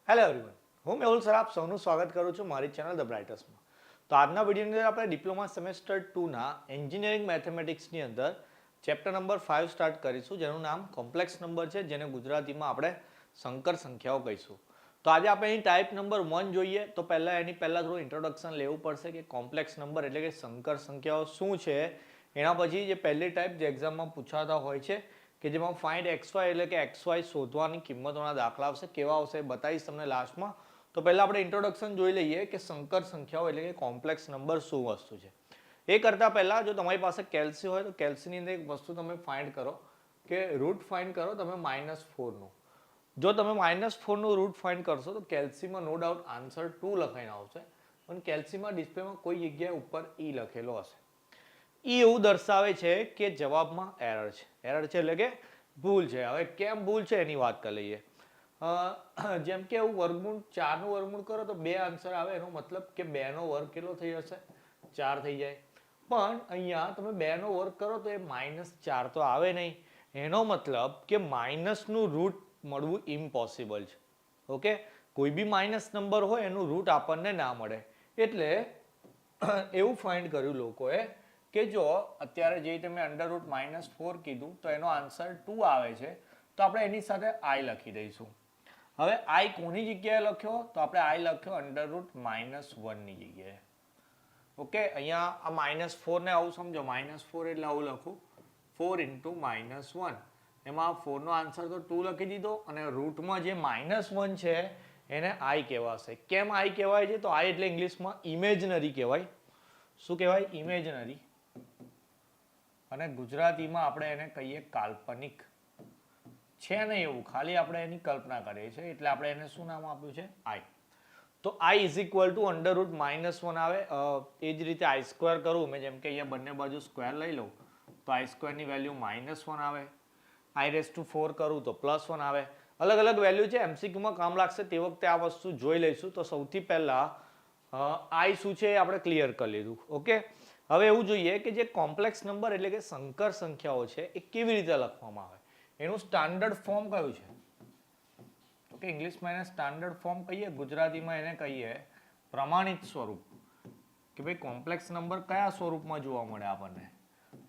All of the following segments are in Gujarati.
હેલો એવરીવન, હું મેહુલ સર આપ સૌનું સ્વાગત કરું છું મારી ચેનલ ધ બ્રાઇટર્સમાં. તો આજના વિડીયોની અંદર આપણે ડિપ્લોમા સેમેસ્ટર 2ના એન્જિનિયરિંગ મેથેમેટિક્સની અંદર ચેપ્ટર નંબર 5 સ્ટાર્ટ કરીશું, જેનું નામ કોમ્પ્લેક્સ નંબર છે, જેને ગુજરાતીમાં આપણે સંકર સંખ્યાઓ કહીશું. તો આજે આપણે અહીં ટાઈપ નંબર 1 જોઈએ. તો એની પહેલાં થોડું ઇન્ટ્રોડક્શન લેવું પડશે કે કોમ્પ્લેક્સ નંબર એટલે કે સંકર સંખ્યાઓ શું છે. એના પછી જે પહેલી ટાઈપ જે એક્ઝામમાં પૂછાતા હોય છે કે જેમાં ફાઇન્ડ XY એટલે કે XY શોધવાની કિંમતોના દાખલા આવશે, કેવા આવશે બતાવીશ તમને લાસ્ટમાં. તો પહેલાં આપણે ઇન્ટ્રોડક્શન જોઈ લઈએ કે સંકર સંખ્યાઓ એટલે કે કોમ્પ્લેક્સ નંબર શું વસ્તુ છે. એ કરતાં પહેલાં જો તમારી પાસે કેલ્સી હોય તો કેલ્સીની અંદર એક વસ્તુ તમે ફાઇન્ડ કરો કે રૂટ ફાઇન્ડ કરો તમે -4નું. જો તમે -4નું રૂટ ફાઇન્ડ કરશો તો કેલ્સીમાં નો ડાઉટ આન્સર 2 લખાઈને આવશે, પણ કેલ્સીમાં ડિસ્પ્લેમાં કોઈ જગ્યાએ ઉપર ઈ લખેલો હશે. એ એવું દર્શાવે છે કે જવાબમાં એરર છે. એરર છે એટલે કે ભૂલ છે. હવે કેમ ભૂલ છે એની વાત કરી લઈએ. જેમ કે એવું વર્ગમૂળ 4નું વર્ગમૂળ કરો તો 2 આન્સર આવે, એનો મતલબ કે 2નો વર્ગ કેટલો થઈ જશે? 4 થઈ જાય. પણ અહીંયા તમે 2નો વર્ગ કરો તો એ -4 તો આવે નહીં. એનો મતલબ કે માઇનસનું રૂટ મળવું ઇમ્પોસિબલ છે. ઓકે, કોઈ બી માઇનસ નંબર હોય એનું રૂટ આપણને ના મળે. એટલે એવું ફાઇન્ડ કર્યું લોકોએ કે જો અત્યારે જે તમે √-4 કીધું તો એનો આન્સર 2 આવે છે, તો આપણે એની સાથે i લખી દઈશું. હવે i કોની જગ્યાએ લખ્યો? તો આપણે i લખ્યો √-1ની જગ્યાએ. ઓકે, અહીંયા આ -4 ને આવું સમજો. -4 એટલે આવું લખું 4 × -1. એમાં 4નો આન્સર તો 2 લખી દીધો અને રૂટમાં જે -1 છે એને i કહેવાશે. કેમ i કહેવાય છે? તો i એટલે ઇંગ્લિશમાં ઇમેજનરી કહેવાય. શું કહેવાય? ઇમેજનરી. અને ગુજરાતીમાં આપણે એને કહીએ કાલ્પનિક. છે નહીં એવું, ખાલી આપણે એની કલ્પના કરીએ છીએ, એટલે આપણે એને શું નામ આપ્યું છે? i. તો i √-1 આવે. એ જ રીતે i² કરું મેં, જેમ કે અહીંયા બંને બાજુ સ્ક્વેર લઈ લઉં તો i² ની વેલ્યુ -1 આવે. i⁴ કરું તો +1 આવે. અલગ અલગ વેલ્યુ છે, MCQમાં કામ લાગશે, તે વખતે આ વસ્તુ જોઈ લઈશું. તો સૌથી પહેલા i શું છે એ આપણે ક્લિયર કરી લીધું. ઓકે, હવે એવું જોઈએ કે જે કોમ્પ્લેક્સ નંબર એટલે કે સંકર સંખ્યાઓ છે એ કેવી રીતે લખવામાં આવે, એનું સ્ટાન્ડર્ડ ફોર્મ કયું છે? ઓકે, ઇંગ્લિશમાં એને સ્ટાન્ડર્ડ ફોર્મ કહીએ, ગુજરાતીમાં એને કહીએ પ્રમાણિત સ્વરૂપ. કે ભાઈ કોમ્પ્લેક્સ નંબર કયા સ્વરૂપમાં જોવા મળે આપણને?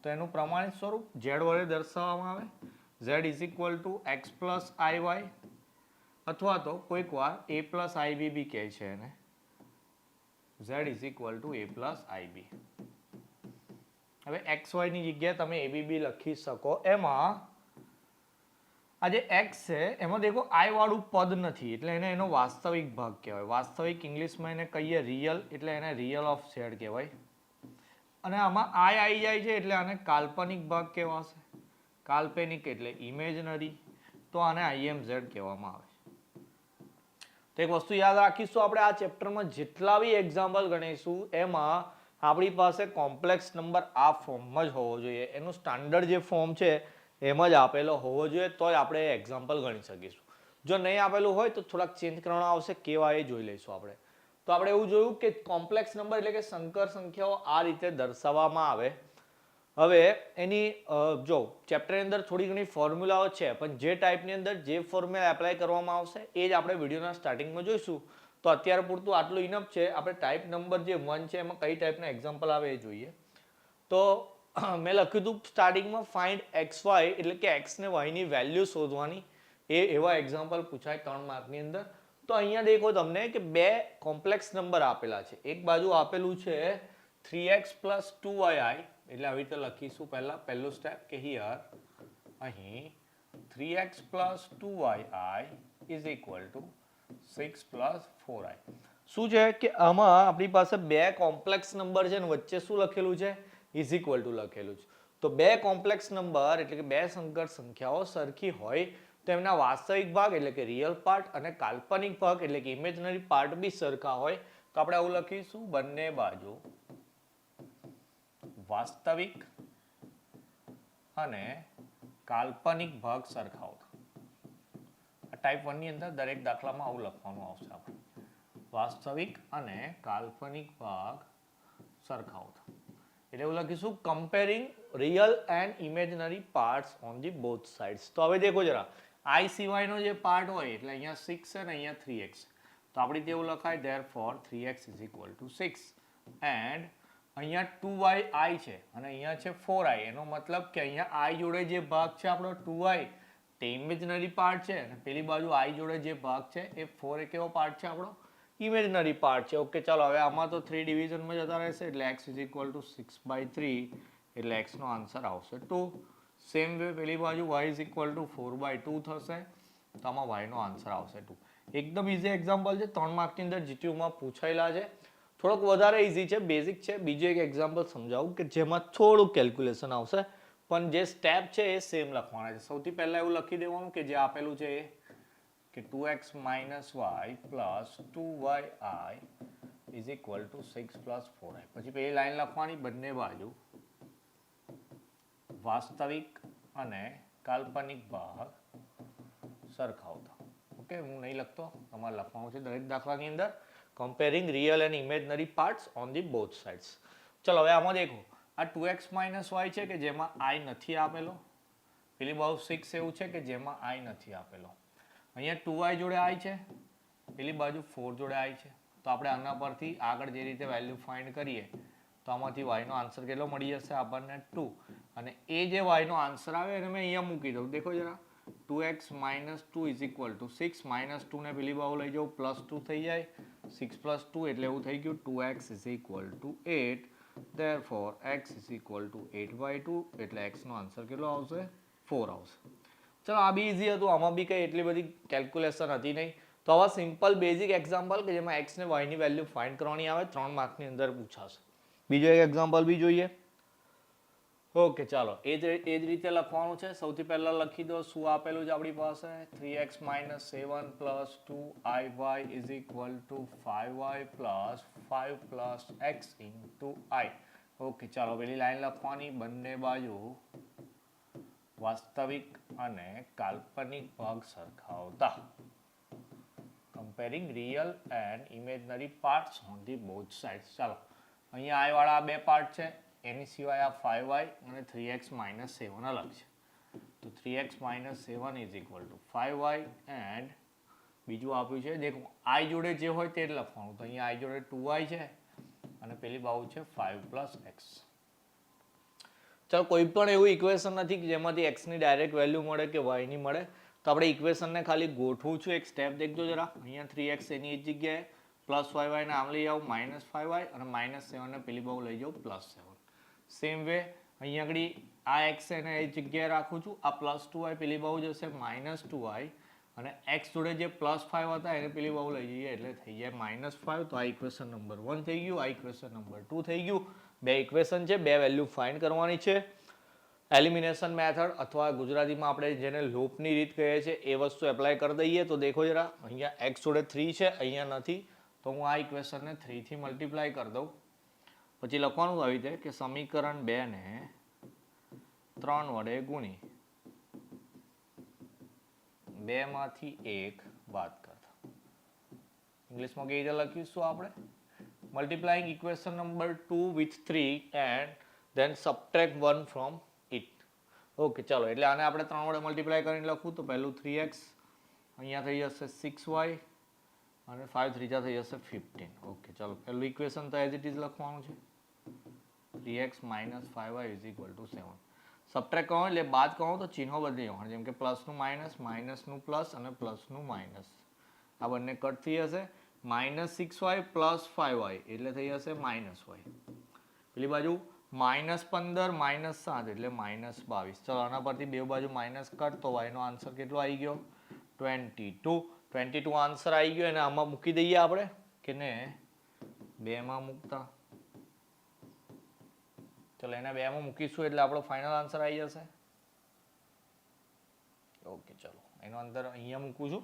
તો એનું પ્રમાણિત સ્વરૂપ z વડે દર્શાવવામાં આવે. z = x + iy, અથવા તો કોઈક વાર a + ib બી કહે છે એને. z = a + ib. હવે xy ની જગ્યાએ તમે abb લખી શકો. એમાં આ જે x છે એમાં દેખો i વાળું પદ નથી, એટલે એને એનો વાસ્તવિક ભાગ કહેવાય. વાસ્તવિક ઇંગ્લિશમાં એને કહીએ રિયલ, એટલે એને રિયલ ઓફ z કહેવાય. અને આમાં i આવી જાય છે એટલે આને કાલ્પનિક ભાગ કહેવાશે. કાલ્પનિક એટલે ઇમેજનરી, તો આને imz કહેવામાં આવે. તો એક વસ્તુ યાદ રાખીશું, આપણે આ ચેપ્ટરમાં જેટલા બી એક્ઝામ્પલ ગણીશું એમાં આપણી પાસે કોમ્પ્લેક્સ નંબર આ ફોર્મમાં જ હોવો જોઈએ. એનું સ્ટાન્ડર્ડ જે ફોર્મ છે એમ જ આપેલો હોવો જોઈએ, તો જ આપણે એક્ઝામ્પલ ગણી શકીશું. જો નહીં આપેલું હોય તો થોડાક ચેન્જ કરવાના આવશે, કેવા એ જોઈ લઈશું આપણે. તો આપણે એવું જોયું કે કોમ્પ્લેક્સ નંબર એટલે કે સંકર સંખ્યાઓ આ રીતે દર્શાવવામાં આવે. હવે એની જો ચેપ્ટરની અંદર થોડી ઘણી ફોર્મ્યુલાઓ છે, પણ જે ટાઈપની અંદર જે ફોર્મ્યુલા એપ્લાય કરવામાં આવશે એ જ આપણે વિડીયોના સ્ટાર્ટિંગમાં જોઈશું. તો અત્યારે પૂરતું આટલું ઇનફ છે. આપણે ટાઈપ નંબર જે 1 છે એમાં કઈ ટાઈપના એક્ઝામ્પલ આવે એ જોઈએ. તો મેં લખ્યું હતું સ્ટાર્ટિંગમાં ફાઇન્ડ XY એટલે કે x ને y ની વેલ્યુ શોધવાની. એવા એક્ઝામ્પલ પૂછાય 3 માર્કની અંદર. તો અહીંયા દેખો તમને કે બે કોમ્પ્લેક્સ નંબર આપેલા છે. એક બાજુ આપેલું છે 3x + 2yi, એટલે આવી રીતે લખીશું. પહેલું સ્ટેપ કે હિયર અહીં 3x + 2yi = 6 + 4i. શું છે કે આમાં આપણી પાસે બે કોમ્પ્લેક્સ નંબર છે ને વચ્ચે શું લખેલું છે? = લખેલું છે. તો બે કોમ્પ્લેક્સ નંબર એટલે કે બે સંકર સંખ્યાઓ સરખી હોય તો એમના વાસ્તવિક ભાગ એટલે કે રિયલ પાર્ટ અને કાલ્પનિક ભાગ એટલે કે ઇમેજનરી પાર્ટ બી સરખા હોય. તો આપણે આવું લખીશું, બંને બાજુ વાસ્તવિક અને કાલ્પનિક ભાગ સરખા હોય. ટાઈપ 1 ની અંદર દરેક દાખલામાં આવું લખવાનું આવશે આપણે, વાસ્તવિક અને કાલ્પનિક ભાગ સરખા હોય. એટલે એવું લખીશું comparing real and imaginary parts on the both sides. તો હવે દેખો જરા, આઈ સિવાયનો જે પાર્ટ હોય એટલે અહીંયા 6 છે ને અહીંયા 3x, તો આપણી રીતે એવું લખાય therefore 3x is equal to 6 and અહીંયા 2y છે અને અહીંયા છે 4i, એનો મતલબ કે અહીંયા i જોડે જે ભાગ છે આપણો 2i તે ઇમેજનરી પાર્ટ છે અને પેલી બાજુ i જોડે જે ભાગ છે એ 4 એ કેવો પાર્ટ છે આપણો ઇમેજનરી પાર્ટ છે. ઓકે ચાલો હવે આમાં તો 3 ડિવિઝનમાં જતા રહેશે એટલે x is equal to 6/3 એટલે x નો આન્સર આવશે 2. સેમ વે પેલી બાજુ y is equal to 4/2 થશે તો આમાં y નો આન્સર આવશે 2. એકદમ ઇઝી એક્ઝામ્પલ છે, 3 માર્કની અંદર જીટીયુમાં પૂછાયેલા છે, થોડોક વધારે ઇઝી છે, બેઝિક છે. બીજું એક એક્ઝામ્પલ સમજાવું કે જેમાં થોડું કેલ્ક્યુલેશન આવશે પણ જે સ્ટેપ છે એ સેમ લખવાના છે. સૌથી પહેલા એવું લખી દેવાનું કે જે આપેલું છે એ કે 2x minus y plus 2y is equal to 6 plus 4i. પછી પેલી લાઈન લખવાની બંને બાજુ વાસ્તવિક અને કાલ્પનિક ભાગ સરખાવતા. ઓકે હું નહીં લખતો, તમારે લખવાનું છે દરેક દાખલાની અંદર comparing real and imaginary parts on the both sides. ચલો હવે આમાં દેખો આ 2x minus y છે કે જેમાં i નથી આપેલો, પેલી બાજુ 6 એવું છે કે જેમાં i નથી આપેલો. અહીંયા 2i જોડે i છે, પેલી બાજુ 4 જોડે i છે, તો આપણે આના પરથી આગળ જે રીતે વેલ્યુ ફાઇન્ડ કરીએ તો આમાંથી y નો આન્સર કેટલો મળી જશે આપણને 2 અને એ જે y નો આન્સર આવે એને મેં અહીંયા મૂકી દઉં. દેખો જરા 2x minus 2 is equal to 6 minus 2 ને પેલી બાજુ લઈ જાઉં પ્લસ 2 થઈ જાય, 6 plus 2 એટલે એવું થઈ ગયું 2x is equal to 8, therefore x is equal to 8/2 એટલે x નો આન્સર કેટલો આવશે 4 આવશે. ચલો આ બી ઇઝી હતું, આમાં બી કંઈ એટલી બધી કેલ્ક્યુલેશન હતી નહીં. તો આવા સિમ્પલ બેઝિક એક્ઝામ્પલ કે જેમાં x ને y ની વેલ્યુ ફાઇન્ડ કરવાની આવે 3 માર્કની અંદર પૂછાશે. બીજો એક એક્ઝામ્પલ બી જોઈએ. ઓકે ચાલો એ જ રીતે લખવાનું છે. સૌથી પહેલા લખી દો શું આપેલું છે આપણી પાસે 3x minus 7 plus 2iy is equal to 5y plus 5 plus x into i. Okay ચાલો પેલી લાઈન લખવાની બંને બાજુ વાસ્તવિક અને કાલ્પનિક ભાગ સરખાવતા, comparing real and imaginary parts on the both sides. ચાલો અહીંયા i વાળા બે પાર્ટ છે, એની સિવાય આ 5y અને 3x minus 7 અલગ છે, તો 3x minus 7 is equal to 5y and બીજું આપ્યું છે દેખો i જોડે જે હોય તે જ લખવાનું, તો અહીંયા i જોડે 2y છે અને પેલી બાજુ છે 5 plus x. ચાલો કોઈ પણ એવું ઇક્વેશન નથી કે જેમાંથી x ની ડાયરેક્ટ વેલ્યુ મળે કે y ની મળે, તો આપણે ઇક્વેશનને ખાલી ગોઠવું છું. એક સ્ટેપ દેખજો જરા, અહીંયા 3x એની એ જગ્યાએ પ્લસ 5y ને આમ લઈ આવું માઇનસ 5y અને માઇનસ 7 ને પેલી બાજુ લઈ જાઉં પ્લસ 7. સેમ વે અહીંયા આગળ આ x એને એ જગ્યાએ રાખું છું, આ પ્લસ 2y પેલી બાજુ જશે માઇનસ 2y અને x જોડે જે પ્લસ 5 હતા એને પેલી બાજુ લઈ જઈએ એટલે થઈ જાય માઇનસ 5. તો આ ઇક્વેશન નંબર 1 થઈ ગયું, આ ઇક્વેશન નંબર 2 થઈ ગયું. બે ઇક્વેશન છે, બે વેલ્યુ ફાઇન્ડ કરવાની છે. એલિમિનેશન મેથડ અથવા ગુજરાતીમાં આપણે જેને લૂપની રીત કહીએ છીએ એ વસ્તુ એપ્લાય કરી દઈએ. તો દેખો જરા અહીંયા x જોડે 3 છે, અહીંયા નથી, તો હું આ ઇક્વેશનને 3 થી મલ્ટીપ્લાય કરી દઉં. પછી લખવાનું આવી રીતે કે સમીકરણ 2 ને 3 વડે ગુણી 2 માંથી 1 બાદ કરતા. ઇંગ્લિશમાં કેવી રીતે લખીશું આપણે multiplying equation number 2 with 3 and then subtract 1 from it. Okay ચાલો એટલે આને આપણે 3 વડે મલ્ટીપ્લાય કરીને લખું તો પહેલું 3x અહીંયા થઈ જશે 6y અને 5 ત્રીજા થઈ જશે 15. ઓકે ચાલો પહેલું ઇક્વેશન તો એઝ ઇટ ઇઝ લખવાનું છે 3x minus 5y is equal to 7. Subtract કરો એટલે બાદ કરો તો ચિહ્નો બદલી જવાનું, જેમ કે પ્લસનું માઇનસ, માઇનસનું પ્લસ અને પ્લસનું માઇનસ, આ બંને કટ થઈ જશે. માઇનસ 6y પ્લસ 5y એટલે થઈ જશે માઇનસ y. પેલી બાજુ માઇનસ 15 માઇનસ 7 એટલે માઇનસ 22. ચલો આના પરથી બે બાજુ માઇનસ કટ તો y નો આન્સર કેટલો આવી ગયો 22 આન્સર આવી ગયો. અને આમાં મૂકી દઈએ આપણે કે ને 2 માં મૂકતા, ચલો એને 2 માં મૂકીશું એટલે આપણો ફાઇનલ આન્સર આવી જશે. ઓકે ચલો એનો અંદર અહીંયા મૂકું છું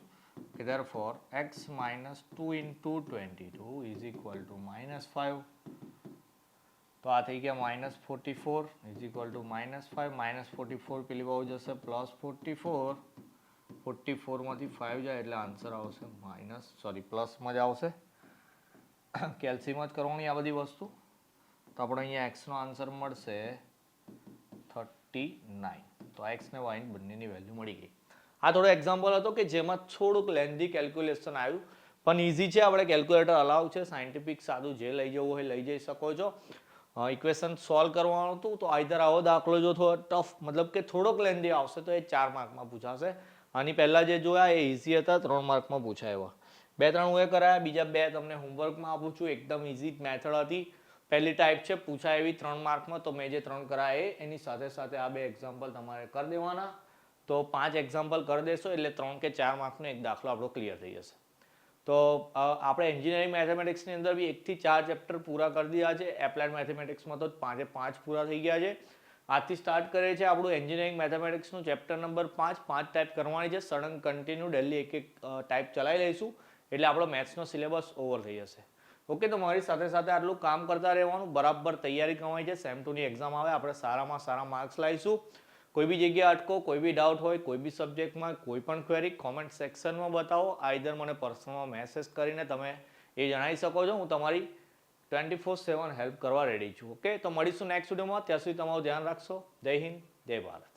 કે therefore x minus 2 into 22 is equal to minus 5. તો આ થઈ ગયા minus 44 is equal to minus 5. minus 44 પેલી બાજુ જશે plus 44. 44 માંથી 5 જાય એટલે આન્સર આવશે પ્લસમાં જ આવશે. કેલ્સીમાં જ કરવાની આ બધી વસ્તુ. તો આપણે અહીંયા x નો આન્સર મળશે 39. તો x ને y બંનેની વેલ્યુ મળી ગઈ. આ થોડો એક્ઝામ્પલ હતો કે જેમાં થોડુંક લેન્ધી કેલ્ક્યુલેશન આવ્યું, પણ ઇઝી છે, આપણે કેલ્ક્યુલેટર અલાવ છે, સાયન્ટિફિક સાદું જે લઈ જવું હોય લઈ જઈ શકો છો. ઇક્વેશન સોલ્વ કરવાનું હતું તો આઈધર આવો દાખલો જો થોડો ટફ મતલબ કે થોડોક લેન્ધી આવશે તો એ 4 માર્કમાં પૂછાશે. આની પહેલાં જે જોયા એ ઇઝી હતા, 3 માર્કમાં પૂછાય એવા. 2-3 હું એ કરાયા, બીજા 2 તમને હોમવર્કમાં આપું છું. એકદમ ઇઝી મેથડ હતી, પહેલી ટાઈપ છે પૂછાય એવી 3 માર્કમાં, તો મેં જે 3 કરાયા એની સાથે સાથે આ 2 એક્ઝામ્પલ તમારે કરી દેવાના. તો 5 એક્ઝામ્પલ કરી દેશો એટલે 3 કે 4 માર્કનો એક દાખલો આપણો ક્લિયર થઈ જશે. તો આપણે એન્જિનિયરિંગ મેથેમેટિક્સની અંદર બી 1 થી 4 ચેપ્ટર પૂરા કરી દીધા છે. એપ્લાઇડ મેથેમેટિક્સમાં તો 5 એ 5 પૂરા થઈ ગયા છે. આજથી સ્ટાર્ટ કરીએ છીએ આપણું એન્જિનિયરિંગ મેથેમેટિક્સનું ચેપ્ટર નંબર 5 ટાઈપ કરવાની છે. સડન કન્ટિન્યુ ડેલી એક ટાઈપ ચલાવી લઈશું એટલે આપણો મેથ્સનો સિલેબસ ઓવર થઈ જશે. ઓકે, તો મારી સાથે સાથે આટલું કામ કરતા રહેવાનું, બરાબર તૈયારી કરવાની છે. સેમ 2ની એક્ઝામ આવે, આપણે સારામાં સારા માર્ક્સ લાવીશું. કોઈ બી જગ્યાએ અટકો, કોઈ બી ડાઉટ હોય, કોઈ બી સબ્જેક્ટમાં કોઈ પણ ક્વેરી કોમેન્ટ સેક્શનમાં બતાવો. આઈધર મને પર્સનલમાં મેસેજ કરીને તમે એ જણાવી શકો છો. હું તમારી 24/7 હેલ્પ કરવા રેડી છું. ઓકે, તો મળીશું નેક્સ્ટ વિડીયોમાં. ત્યાં સુધી તમારું ધ્યાન રાખશો. જય હિન્દ, જય ભારત.